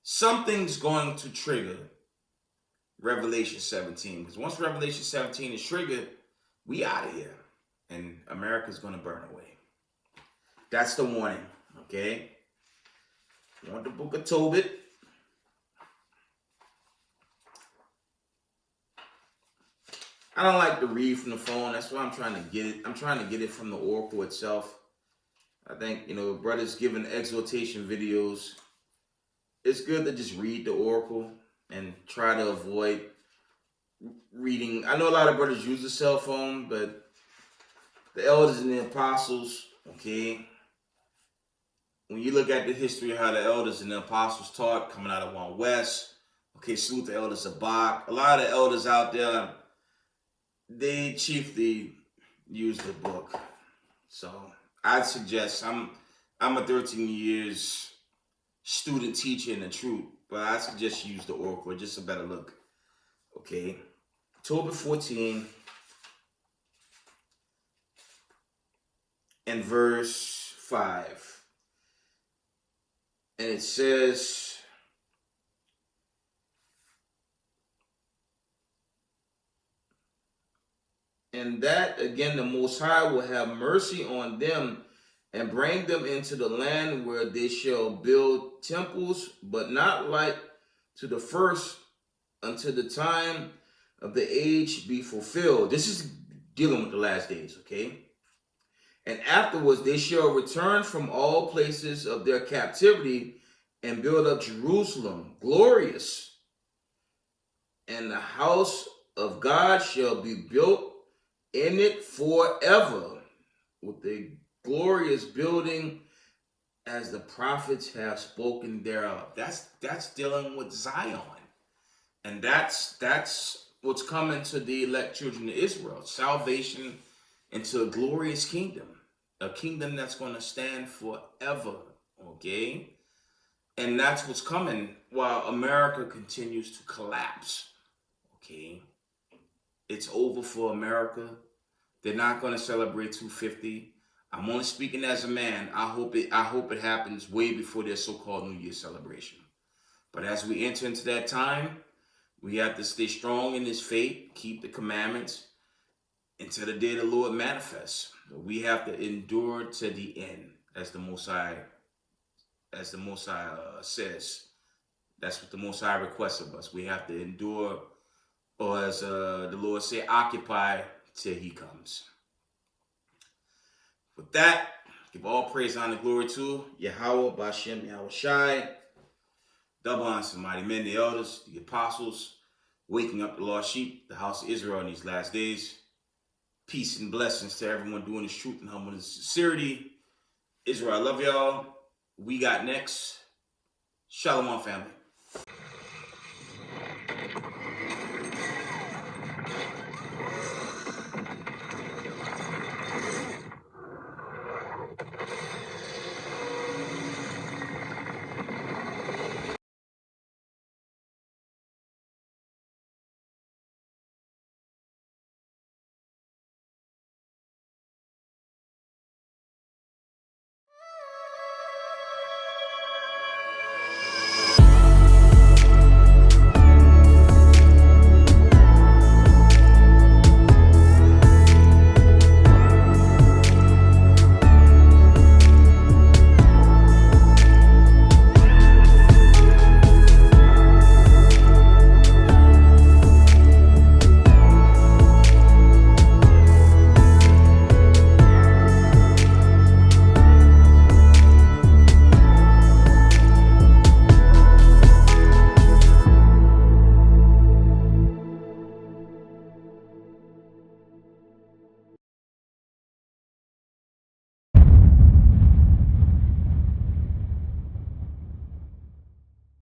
Something's going to trigger Revelation 17. Because once Revelation 17 is triggered, we out of here. And America's going to burn away. That's the warning. Okay? You want the book of Tobit? I don't like to read from the phone. That's why I'm trying to get it. I'm trying to get it from the Oracle itself. I think, you know, brothers giving exhortation videos, it's good to just read the Oracle and try to avoid reading. I know a lot of brothers use the cell phone, but the elders and the apostles, okay, when you look at the history of how the elders and the apostles taught coming out of One West, okay, salute the elders of Bach. A lot of the elders out there, they chiefly use the book. So I'd suggest, I'm a 13 years student teacher in the truth, but I suggest you use the Oracle, just a better look. Okay. Tobit 14 and verse 5. And it says, and that again the Most High will have mercy on them and bring them into the land where they shall build temples, but not like to the first, until the time of the age be fulfilled. This is dealing with the last days, okay? And afterwards they shall return from all places of their captivity and build up Jerusalem, glorious. And the house of God shall be built in it forever, with a glorious building, as the prophets have spoken thereof. That's dealing with Zion. And that's what's coming to the elect children of Israel. Salvation into a glorious kingdom. A kingdom that's going to stand forever. Okay? And that's what's coming while America continues to collapse. Okay? It's over for America. They're not going to celebrate 250. I'm only speaking as a man. I hope it happens way before their so-called New Year's celebration. But as we enter into that time, we have to stay strong in this faith, keep the commandments until the day the Lord manifests. We have to endure to the end, as the Most High says. That's what the Most High requests of us. We have to endure, or as the Lord said, occupy till He comes. With that, give all praise, honor, glory to Yahweh, Bashem, Yahweh Shai. Double honor to the mighty men, the elders, the apostles, waking up the lost sheep, the house of Israel in these last days. Peace and blessings to everyone doing this truth and humbleness and sincerity. Israel, I love y'all. We got next. Shalom, family.